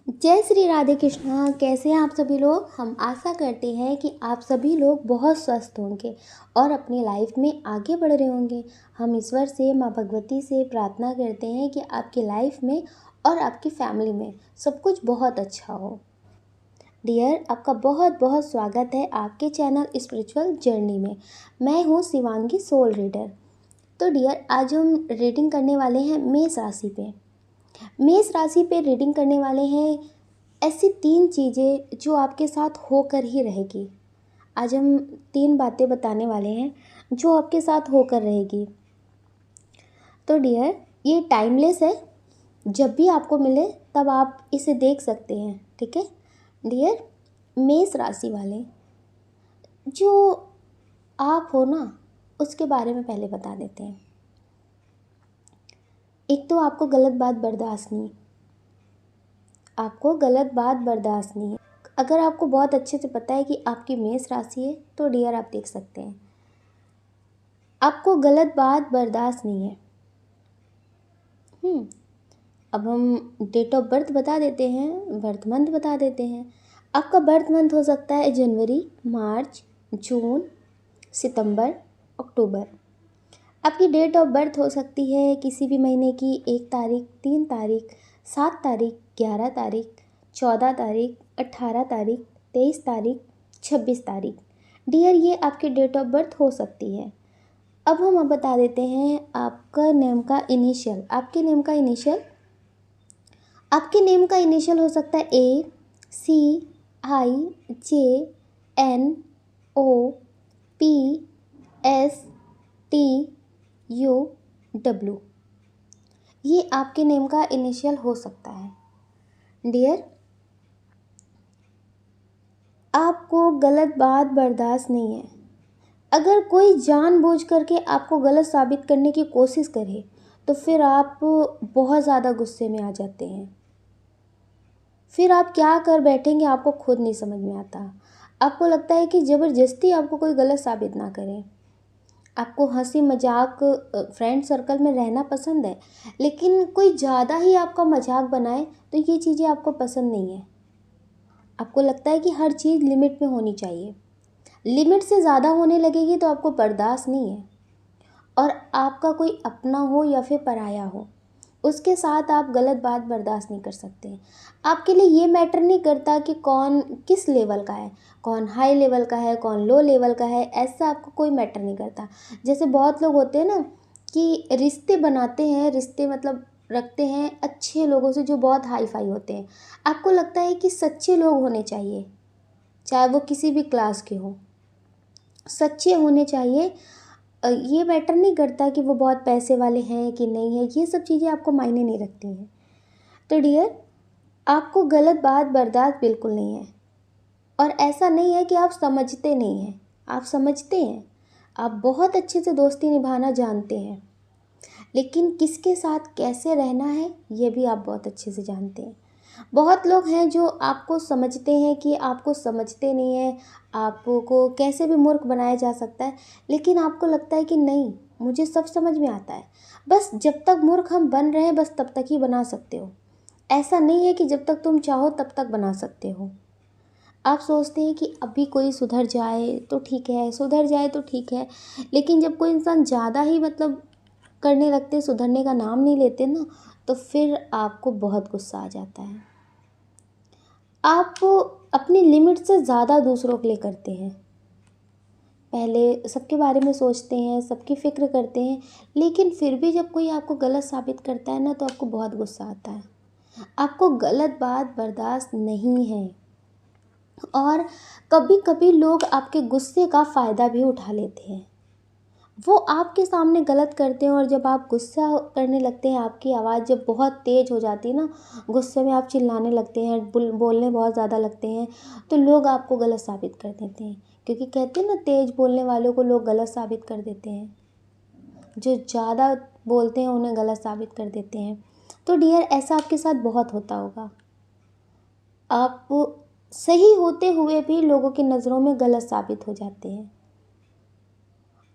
जय श्री राधे कृष्णा। कैसे हैं आप सभी लोग। हम आशा करते हैं कि आप सभी लोग बहुत स्वस्थ होंगे और अपनी लाइफ में आगे बढ़ रहे होंगे। हम ईश्वर से, माँ भगवती से प्रार्थना करते हैं कि आपकी लाइफ में और आपकी फैमिली में सब कुछ बहुत अच्छा हो। डियर, आपका बहुत बहुत स्वागत है आपके चैनल स्पिरिचुअल जर्नी में। मैं हूँ शिवांगी, सोल रीडर। तो डियर, आज हम रीडिंग करने वाले हैं मेष राशि पे। मेष राशि पे रीडिंग करने वाले हैं ऐसी 3 चीज़ें जो आपके साथ होकर ही रहेगी। आज हम 3 बातें बताने वाले हैं जो आपके साथ होकर रहेगी। तो डियर, ये टाइमलेस है, जब भी आपको मिले तब आप इसे देख सकते हैं, ठीक है। डियर, मेष राशि वाले जो आप हो ना, उसके बारे में पहले बता देते हैं। एक तो आपको गलत बात बर्दाश्त नहीं, आपको गलत बात बर्दाश्त नहीं है। अगर आपको बहुत अच्छे से पता है कि आपकी मेष राशि है तो डियर आप देख सकते हैं, आपको गलत बात बर्दाश्त नहीं है। अब हम डेट ऑफ बर्थ बता देते हैं, बर्थ मंथ बता देते हैं। आपका बर्थ मंथ हो सकता है जनवरी, मार्च, जून, सितंबर, अक्टूबर। आपकी डेट ऑफ बर्थ हो सकती है किसी भी महीने की 1 तारीख, 3 तारीख, 7 तारीख, 11 तारीख, 14 तारीख, 18 तारीख, 23 तारीख, 26 तारीख। डियर, ये आपकी डेट ऑफ बर्थ हो सकती है। अब हम बता देते हैं आपका नेम का इनिशियल। आपके नेम का इनिशियल हो सकता है A, C, I, J, N, O, P, S, T, U, W। ये आपके नेम का इनिशियल हो सकता है। डियर, आपको गलत बात बर्दाश्त नहीं है। अगर कोई जानबूझ करके आपको गलत साबित करने की कोशिश करे तो फिर आप बहुत ज़्यादा गुस्से में आ जाते हैं। फिर आप क्या कर बैठेंगे आपको खुद नहीं समझ में आता। आपको लगता है कि ज़बरदस्ती आपको कोई गलत साबित ना करे। आपको हंसी मजाक फ्रेंड सर्कल में रहना पसंद है, लेकिन कोई ज़्यादा ही आपका मजाक बनाए तो ये चीज़ें आपको पसंद नहीं है। आपको लगता है कि हर चीज़ लिमिट में होनी चाहिए। लिमिट से ज़्यादा होने लगेगी तो आपको बर्दाश्त नहीं है। और आपका कोई अपना हो या फिर पराया हो, उसके साथ आप गलत बात बर्दाश्त नहीं कर सकते। आपके लिए ये मैटर नहीं करता कि कौन किस लेवल का है, कौन हाई लेवल का है, कौन लो लेवल का है, ऐसा आपको कोई मैटर नहीं करता। जैसे बहुत लोग होते हैं ना कि रिश्ते बनाते हैं, रिश्ते मतलब रखते हैं अच्छे लोगों से जो बहुत हाई फाई होते हैं। आपको लगता है कि सच्चे लोग होने चाहिए, चाहे वो किसी भी क्लास के हो, सच्चे होने चाहिए। ये मैटर नहीं करता कि वो बहुत पैसे वाले हैं कि नहीं है, ये सब चीज़ें आपको मायने नहीं रखती हैं। तो डियर, आपको गलत बात बर्दाश्त बिल्कुल नहीं है। और ऐसा नहीं है कि आप समझते नहीं हैं, आप समझते हैं, आप बहुत अच्छे से दोस्ती निभाना जानते हैं, लेकिन किसके साथ कैसे रहना है ये भी आप बहुत अच्छे से जानते हैं। बहुत लोग हैं जो आपको समझते हैं कि आपको समझते नहीं है, आपको कैसे भी मूर्ख बनाया जा सकता है, लेकिन आपको लगता है कि नहीं, मुझे सब समझ में आता है। बस जब तक मूर्ख हम बन रहे हैं बस तब तक ही बना सकते हो। ऐसा नहीं है कि जब तक तुम चाहो तब तक बना सकते हो। आप सोचते हैं कि अभी कोई सुधर जाए तो ठीक है, सुधर जाए तो ठीक है, लेकिन जब कोई इंसान ज़्यादा ही मतलब करने लगते, सुधरने का नाम नहीं लेते ना, तो फिर आपको बहुत गुस्सा आ जाता है। आप अपनी लिमिट से ज़्यादा दूसरों के लिए करते हैं। पहले सबके बारे में सोचते हैं, सबकी फ़िक्र करते हैं, लेकिन फिर भी जब कोई आपको गलत साबित करता है ना तो आपको बहुत गुस्सा आता है। आपको गलत बात बर्दाश्त नहीं है। और कभी कभी लोग आपके गुस्से का फ़ायदा भी उठा लेते हैं। वो आपके सामने गलत करते हैं और जब आप गुस्सा करने लगते हैं, आपकी आवाज़ जब बहुत तेज़ हो जाती है ना, गुस्से में आप चिल्लाने लगते हैं, बोलने बहुत ज़्यादा लगते हैं, तो लोग आपको गलत साबित कर देते हैं। क्योंकि कहते हैं ना, तेज़ बोलने वालों को लोग गलत साबित कर देते हैं, जो ज़्यादा बोलते हैं उन्हें गलत साबित कर देते हैं। तो डियर, ऐसा आपके साथ बहुत होता होगा। आप सही होते हुए भी लोगों की नज़रों में गलत साबित हो जाते हैं।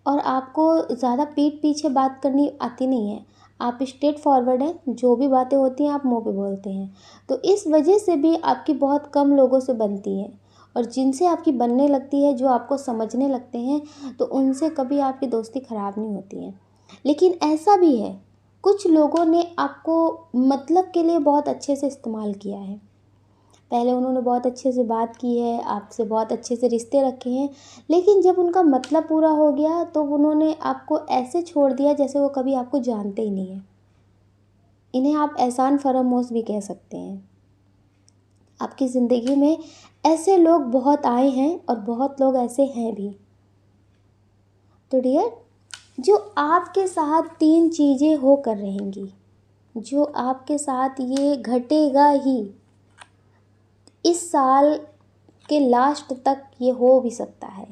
और आपको ज़्यादा पीठ पीछे बात करनी आती नहीं है, आप स्ट्रेट फॉरवर्ड हैं, जो भी बातें होती हैं आप मुँह पे बोलते हैं। तो इस वजह से भी आपकी बहुत कम लोगों से बनती है, और जिनसे आपकी बनने लगती है, जो आपको समझने लगते हैं, तो उनसे कभी आपकी दोस्ती ख़राब नहीं होती है। लेकिन ऐसा भी है, कुछ लोगों ने आपको मतलब के लिए बहुत अच्छे से इस्तेमाल किया है। पहले उन्होंने बहुत अच्छे से बात की है, आपसे बहुत अच्छे से रिश्ते रखे हैं, लेकिन जब उनका मतलब पूरा हो गया तो उन्होंने आपको ऐसे छोड़ दिया जैसे वो कभी आपको जानते ही नहीं हैं। इन्हें आप एहसान फरामोश भी कह सकते हैं। आपकी ज़िंदगी में ऐसे लोग बहुत आए हैं और बहुत लोग ऐसे हैं भी। तो डियर, जो आपके साथ 3 चीज़ें होकर रहेंगी, जो आपके साथ ये घटेगा ही, इस साल के लास्ट तक ये हो भी सकता है।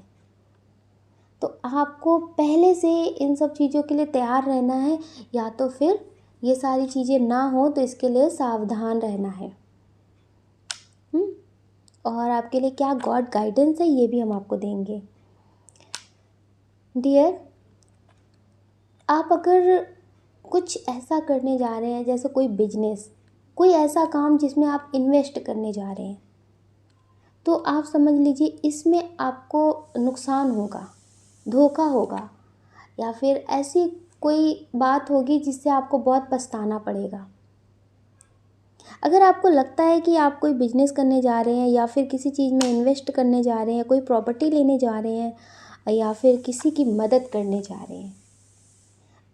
तो आपको पहले से इन सब चीज़ों के लिए तैयार रहना है, या तो फिर ये सारी चीज़ें ना हो तो इसके लिए सावधान रहना है। और आपके लिए क्या गॉड गाइडेंस है ये भी हम आपको देंगे। डियर, आप अगर कुछ ऐसा करने जा रहे हैं, जैसे कोई बिजनेस, कोई ऐसा काम जिसमें आप इन्वेस्ट करने जा रहे हैं, तो आप समझ लीजिए इसमें आपको नुकसान होगा, धोखा होगा, या फिर ऐसी कोई बात होगी जिससे आपको बहुत पछताना पड़ेगा। अगर आपको लगता है कि आप कोई बिजनेस करने जा रहे हैं, या फिर किसी चीज़ में इन्वेस्ट करने जा रहे हैं, कोई प्रॉपर्टी लेने जा रहे हैं, या फिर किसी की मदद करने जा रहे हैं,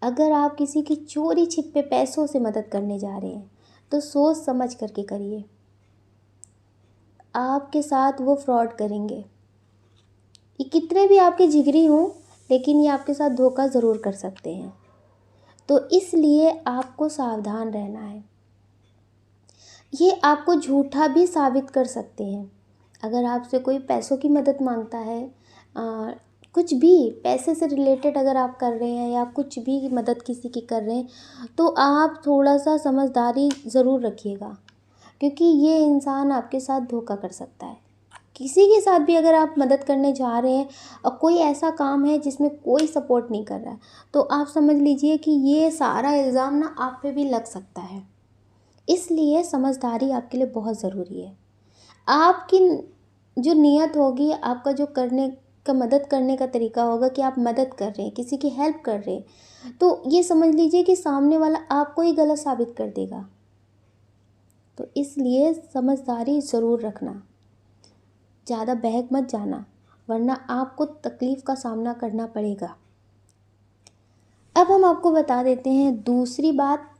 अगर आप किसी की चोरी छिपे पैसों से मदद करने जा रहे हैं, तो सोच समझ करके करिए। आपके साथ वो फ्रॉड करेंगे। ये कितने भी आपके जिगरी हों, लेकिन ये आपके साथ धोखा ज़रूर कर सकते हैं। तो इसलिए आपको सावधान रहना है। ये आपको झूठा भी साबित कर सकते हैं। अगर आपसे कोई पैसों की मदद मांगता है, कुछ भी पैसे से रिलेटेड अगर आप कर रहे हैं, या कुछ भी मदद किसी की कर रहे हैं, तो आप थोड़ा सा समझदारी ज़रूर रखिएगा, क्योंकि ये इंसान आपके साथ धोखा कर सकता है। किसी के साथ भी अगर आप मदद करने जा रहे हैं और कोई ऐसा काम है जिसमें कोई सपोर्ट नहीं कर रहा है, तो आप समझ लीजिए कि ये सारा इल्ज़ाम ना आप पे भी लग सकता है। इसलिए समझदारी आपके लिए बहुत ज़रूरी है। आपकी जो नीयत होगी, आपका जो करने का, मदद करने का तरीका होगा कि आप मदद कर रहे हैं, किसी की हेल्प कर रहे हैं, तो ये समझ लीजिए कि सामने वाला आपको ही गलत साबित कर देगा। तो इसलिए समझदारी ज़रूर रखना, ज़्यादा बहक मत जाना, वरना आपको तकलीफ़ का सामना करना पड़ेगा। अब हम आपको बता देते हैं दूसरी बात।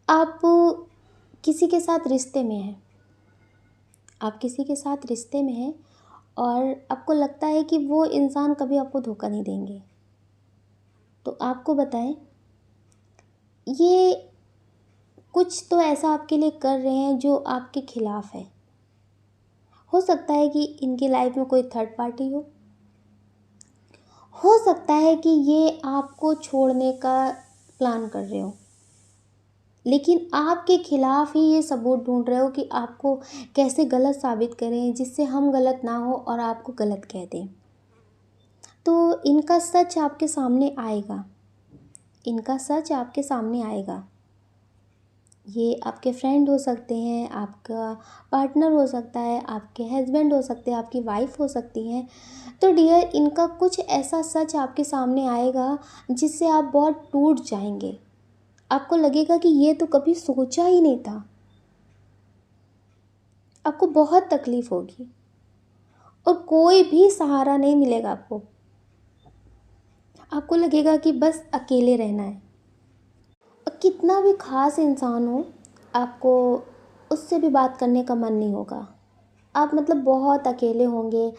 आप किसी के साथ रिश्ते में हैं, आप किसी के साथ रिश्ते में हैं, और आपको लगता है कि वो इंसान कभी आपको धोखा नहीं देंगे, तो आपको बताएं, ये कुछ तो ऐसा आपके लिए कर रहे हैं जो आपके खिलाफ है। हो सकता है कि इनकी लाइफ में कोई थर्ड पार्टी हो सकता है कि ये आपको छोड़ने का प्लान कर रहे हो, लेकिन आपके खिलाफ ही ये सबूत ढूंढ रहे हो कि आपको कैसे गलत साबित करें, जिससे हम गलत ना हो और आपको गलत कह दें। तो इनका सच आपके सामने आएगा, इनका सच आपके सामने आएगा। ये आपके फ्रेंड हो सकते हैं, आपका पार्टनर हो सकता है, आपके हस्बैंड हो सकते हैं, आपकी वाइफ हो सकती हैं। तो डियर, इनका कुछ ऐसा सच आपके सामने आएगा जिससे आप बहुत टूट जाएंगे। आपको लगेगा कि ये तो कभी सोचा ही नहीं था। आपको बहुत तकलीफ़ होगी और कोई भी सहारा नहीं मिलेगा आपको। आपको लगेगा कि बस अकेले रहना है। कितना भी ख़ास इंसान हो, आपको उससे भी बात करने का मन नहीं होगा। आप मतलब बहुत अकेले होंगे,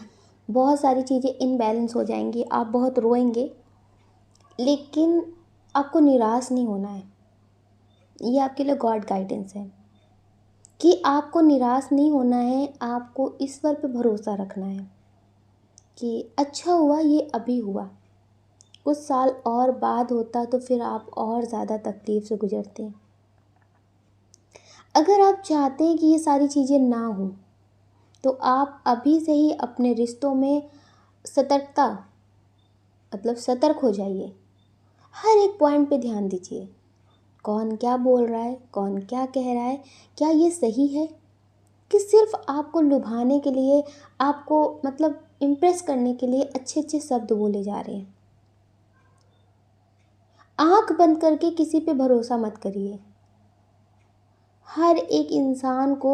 बहुत सारी चीज़ें इनबैलेंस हो जाएंगी, आप बहुत रोएंगे, लेकिन आपको निराश नहीं होना है। ये आपके लिए गॉड गाइडेंस है कि आपको निराश नहीं होना है। आपको ईश्वर पे भरोसा रखना है कि अच्छा हुआ ये अभी हुआ, कुछ साल और बाद होता तो फिर आप और ज़्यादा तकलीफ़ से गुजरते। अगर आप चाहते हैं कि ये सारी चीज़ें ना हो, तो आप अभी से ही अपने रिश्तों में सतर्कता, मतलब सतर्क हो जाइए। हर एक पॉइंट पे ध्यान दीजिए, कौन क्या बोल रहा है, कौन क्या कह रहा है, क्या ये सही है कि सिर्फ आपको लुभाने के लिए, आपको मतलब इम्प्रेस करने के लिए अच्छे अच्छे शब्द बोले जा रहे हैं। आंख बंद करके किसी पे भरोसा मत करिए। हर एक इंसान को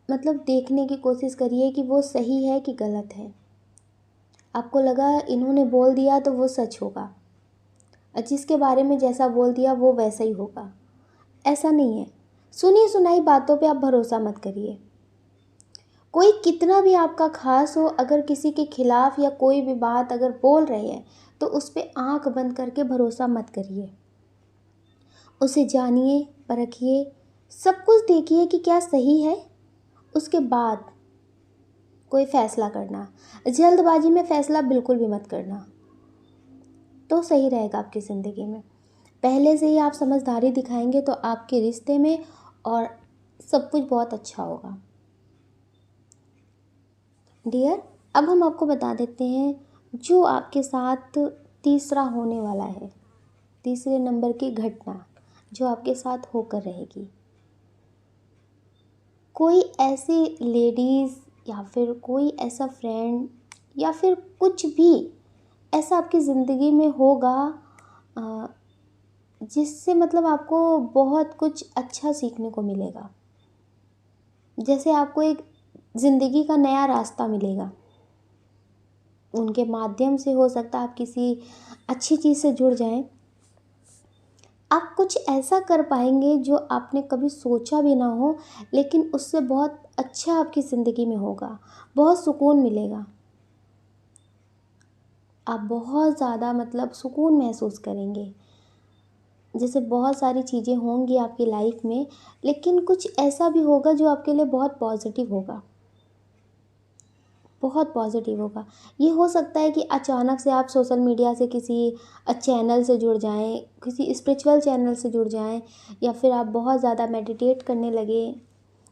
मतलब देखने की कोशिश करिए कि वो सही है कि गलत है। आपको लगा इन्होंने बोल दिया तो वो सच होगा, और जिसके बारे में जैसा बोल दिया वो वैसा ही होगा, ऐसा नहीं है। सुनी सुनाई बातों पे आप भरोसा मत करिए। कोई कितना भी आपका खास हो, अगर किसी के खिलाफ या कोई भी बात अगर बोल रहे हैं तो उस पर आंख बंद करके भरोसा मत करिए। उसे जानिए, परखिए, सब कुछ देखिए कि क्या सही है, उसके बाद कोई फ़ैसला करना। जल्दबाजी में फ़ैसला बिल्कुल भी मत करना, तो सही रहेगा आपकी ज़िंदगी में। पहले से ही आप समझदारी दिखाएंगे तो आपके रिश्ते में और सब कुछ बहुत अच्छा होगा। डियर, अब हम आपको बता देते हैं जो आपके साथ तीसरा होने वाला है, तीसरे नंबर की घटना जो आपके साथ होकर रहेगी। कोई ऐसी लेडीज़ या फिर कोई ऐसा फ्रेंड या फिर कुछ भी ऐसा आपकी ज़िंदगी में होगा अ, जिससे मतलब आपको बहुत कुछ अच्छा सीखने को मिलेगा। जैसे आपको एक ज़िंदगी का नया रास्ता मिलेगा। उनके माध्यम से हो सकता है आप किसी अच्छी चीज़ से जुड़ जाएं। आप कुछ ऐसा कर पाएंगे जो आपने कभी सोचा भी ना हो, लेकिन उससे बहुत अच्छा आपकी ज़िंदगी में होगा, बहुत सुकून मिलेगा। आप बहुत ज़्यादा मतलब सुकून महसूस करेंगे। जैसे बहुत सारी चीज़ें होंगी आपकी लाइफ में, लेकिन कुछ ऐसा भी होगा जो आपके लिए बहुत पॉजिटिव होगा, बहुत पॉजिटिव होगा। ये हो सकता है कि अचानक से आप सोशल मीडिया से किसी चैनल से जुड़ जाएं, किसी स्पिरिचुअल चैनल से जुड़ जाएं, या फिर आप बहुत ज़्यादा मेडिटेट करने लगे।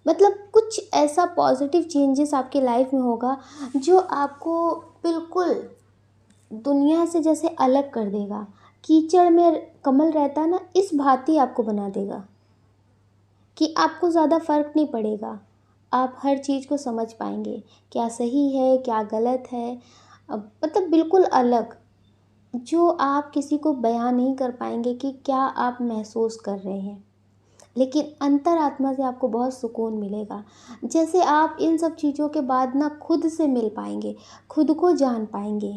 मतलब कुछ ऐसा पॉजिटिव चेंजेस आपकी लाइफ में होगा जो आपको बिल्कुल दुनिया से जैसे अलग कर देगा। कीचड़ में कमल रहता है ना, इस भांति आपको बना देगा कि आपको ज़्यादा फ़र्क नहीं पड़ेगा। आप हर चीज़ को समझ पाएंगे, क्या सही है क्या गलत है। मतलब बिल्कुल अलग, जो आप किसी को बयां नहीं कर पाएंगे कि क्या आप महसूस कर रहे हैं, लेकिन अंतरात्मा से आपको बहुत सुकून मिलेगा। जैसे आप इन सब चीज़ों के बाद ना खुद से मिल पाएंगे, खुद को जान पाएंगे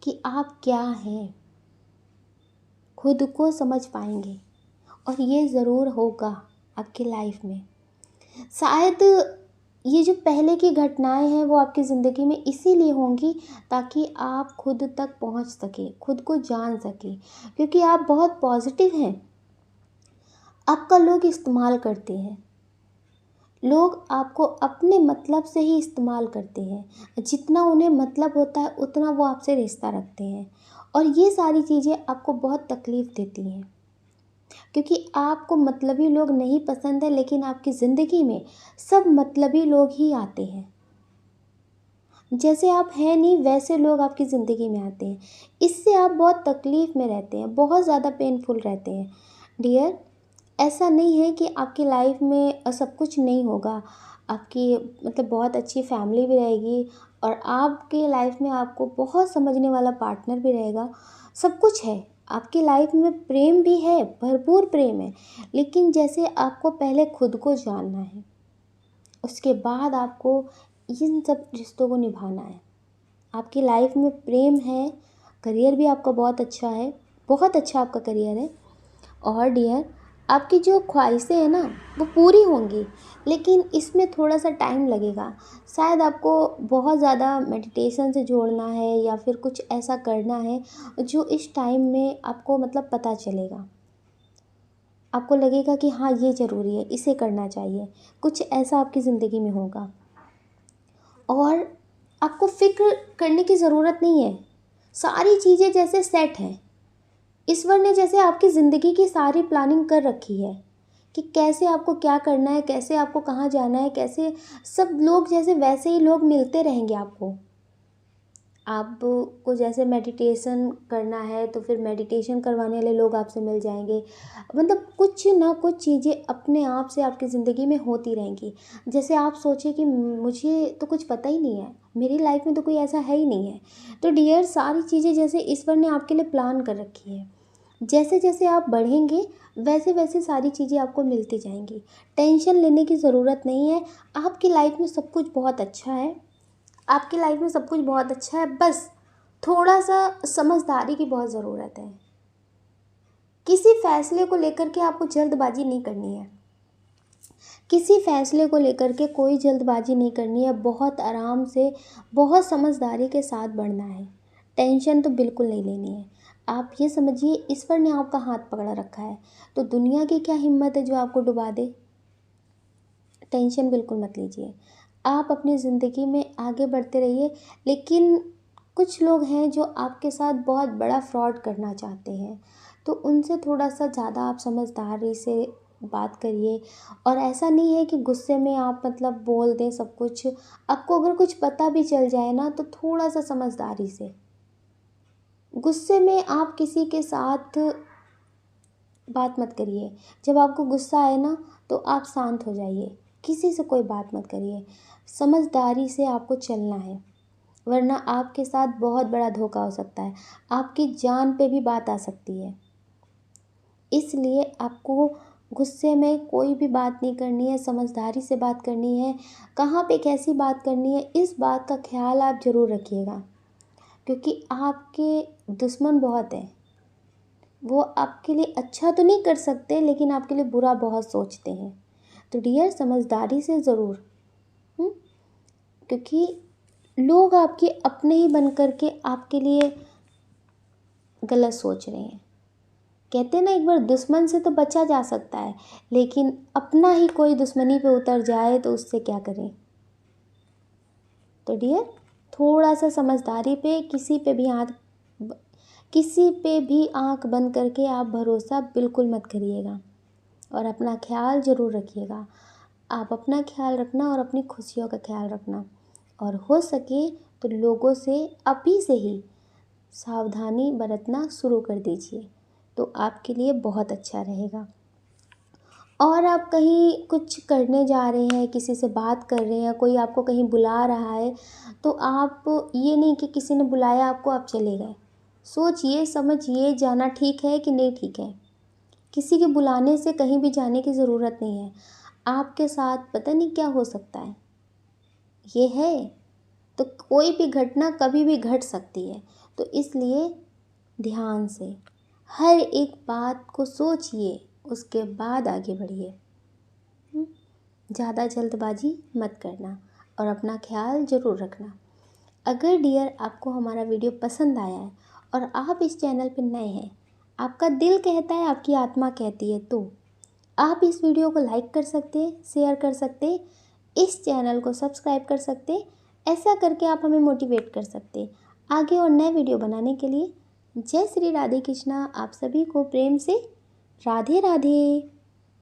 कि आप क्या हैं, खुद को समझ पाएंगे। और ये ज़रूर होगा आपकी लाइफ में। शायद ये जो पहले की घटनाएं हैं वो आपकी ज़िंदगी में इसीलिए होंगी ताकि आप खुद तक पहुंच सकें, खुद को जान सकें, क्योंकि आप बहुत पॉजिटिव हैं। आपका लोग इस्तेमाल करते हैं, लोग आपको अपने मतलब से ही इस्तेमाल करते हैं। जितना उन्हें मतलब होता है उतना वो आपसे रिश्ता रखते हैं, और ये सारी चीज़ें आपको बहुत तकलीफ़ देती हैं, क्योंकि आपको मतलबी लोग नहीं पसंद है, लेकिन आपकी ज़िंदगी में सब मतलबी लोग ही आते हैं। जैसे आप हैं नहीं वैसे लोग आपकी ज़िंदगी में आते हैं। इससे आप बहुत तकलीफ़ में रहते हैं, बहुत ज़्यादा पेनफुल रहते हैं। डियर, ऐसा नहीं है कि आपकी लाइफ में सब कुछ नहीं होगा। आपकी मतलब बहुत अच्छी फैमिली भी रहेगी, और आपके लाइफ में आपको बहुत समझने वाला पार्टनर भी रहेगा। सब कुछ है आपकी लाइफ में, प्रेम भी है, भरपूर प्रेम है। लेकिन जैसे आपको पहले खुद को जानना है, उसके बाद आपको इन सब रिश्तों को निभाना है। आपकी लाइफ में प्रेम है, करियर भी आपका बहुत अच्छा है, बहुत अच्छा आपका करियर है। और डियर, आपकी जो ख्वाहिशें हैं ना वो पूरी होंगी, लेकिन इसमें थोड़ा सा टाइम लगेगा। शायद आपको बहुत ज़्यादा मेडिटेशन से जोड़ना है या फिर कुछ ऐसा करना है जो इस टाइम में आपको मतलब पता चलेगा। आपको लगेगा कि हाँ ये ज़रूरी है, इसे करना चाहिए। कुछ ऐसा आपकी ज़िंदगी में होगा, और आपको फ़िक्र करने की ज़रूरत नहीं है। सारी चीज़ें जैसे सेट हैं, ईश्वर ने जैसे आपकी ज़िंदगी की सारी प्लानिंग कर रखी है कि कैसे आपको क्या करना है, कैसे आपको कहाँ जाना है, कैसे सब लोग जैसे वैसे ही लोग मिलते रहेंगे आपको। आपको जैसे मेडिटेशन करना है तो फिर मेडिटेशन करवाने वाले लोग आपसे मिल जाएंगे। मतलब कुछ ना कुछ चीज़ें अपने आप से आपकी ज़िंदगी में होती रहेंगी। जैसे आप सोचें कि मुझे तो कुछ पता ही नहीं है, मेरी लाइफ में तो कोई ऐसा है ही नहीं है। तो डियर, सारी चीज़ें जैसे ईश्वर ने आपके लिए प्लान कर रखी है, जैसे जैसे आप बढ़ेंगे वैसे वैसे सारी चीज़ें आपको मिलती जाएंगी। टेंशन लेने की ज़रूरत नहीं है। आपकी लाइफ में सब कुछ बहुत अच्छा है, आपकी लाइफ में सब कुछ बहुत अच्छा है, बस थोड़ा सा समझदारी की बहुत ज़रूरत है। किसी फैसले को लेकर के आपको जल्दबाजी नहीं करनी है, किसी फैसले को लेकर के कोई जल्दबाजी नहीं करनी है। बहुत आराम से, बहुत समझदारी के साथ बढ़ना है। टेंशन तो बिल्कुल नहीं लेनी है। आप ये समझिए, ईश्वर ने आपका हाथ पकड़ा रखा है, तो दुनिया की क्या हिम्मत है जो आपको डुबा दे। टेंशन बिल्कुल मत लीजिए, आप अपनी ज़िंदगी में आगे बढ़ते रहिए। लेकिन कुछ लोग हैं जो आपके साथ बहुत बड़ा फ्रॉड करना चाहते हैं, तो उनसे थोड़ा सा ज़्यादा आप समझदारी से बात करिए। और ऐसा नहीं है कि गुस्से में आप मतलब बोल दें सब कुछ। आपको अगर कुछ पता भी चल जाए ना, तो थोड़ा सा समझदारी से, गुस्से में आप किसी के साथ बात मत करिए। जब आपको गुस्सा आए ना, तो आप शांत हो जाइए, किसी से कोई बात मत करिए। समझदारी से आपको चलना है, वरना आपके साथ बहुत बड़ा धोखा हो सकता है, आपकी जान पे भी बात आ सकती है। इसलिए आपको गुस्से में कोई भी बात नहीं करनी है, समझदारी से बात करनी है। कहाँ पे कैसी बात करनी है, इस बात का ख्याल आप ज़रूर रखिएगा, क्योंकि आपके दुश्मन बहुत हैं। वो आपके लिए अच्छा तो नहीं कर सकते, लेकिन आपके लिए बुरा बहुत सोचते हैं। तो डियर, समझदारी से ज़रूर, हम्म, क्योंकि लोग आपके अपने ही बन कर के आपके लिए गलत सोच रहे हैं। कहते हैं ना, एक बार दुश्मन से तो बचा जा सकता है, लेकिन अपना ही कोई दुश्मनी पे उतर जाए तो उससे क्या करें। तो डियर, थोड़ा सा समझदारी पे, किसी पे भी आंख बंद करके आप भरोसा बिल्कुल मत करिएगा, और अपना ख्याल ज़रूर रखिएगा। आप अपना ख्याल रखना और अपनी खुशियों का ख्याल रखना, और हो सके तो लोगों से अभी से ही सावधानी बरतना शुरू कर दीजिए, तो आपके लिए बहुत अच्छा रहेगा। और आप कहीं कुछ करने जा रहे हैं, किसी से बात कर रहे हैं, कोई आपको कहीं बुला रहा है, तो आप ये नहीं कि किसी ने बुलाया आपको आप चले गए। सोचिए समझिए, जाना ठीक है कि नहीं ठीक है। किसी के बुलाने से कहीं भी जाने की ज़रूरत नहीं है। आपके साथ पता नहीं क्या हो सकता है, ये है तो कोई भी घटना कभी भी घट सकती है। तो इसलिए ध्यान से हर एक बात को सोचिए, उसके बाद आगे बढ़िए। ज़्यादा जल्दबाजी मत करना, और अपना ख्याल ज़रूर रखना। अगर डियर आपको हमारा वीडियो पसंद आया है और आप इस चैनल पर नए हैं, आपका दिल कहता है, आपकी आत्मा कहती है, तो आप इस वीडियो को लाइक कर सकते, शेयर कर सकते, इस चैनल को सब्सक्राइब कर सकते। ऐसा करके आप हमें मोटिवेट कर सकते आगे और नए वीडियो बनाने के लिए। जय श्री राधे कृष्णा। आप सभी को प्रेम से राधे राधे।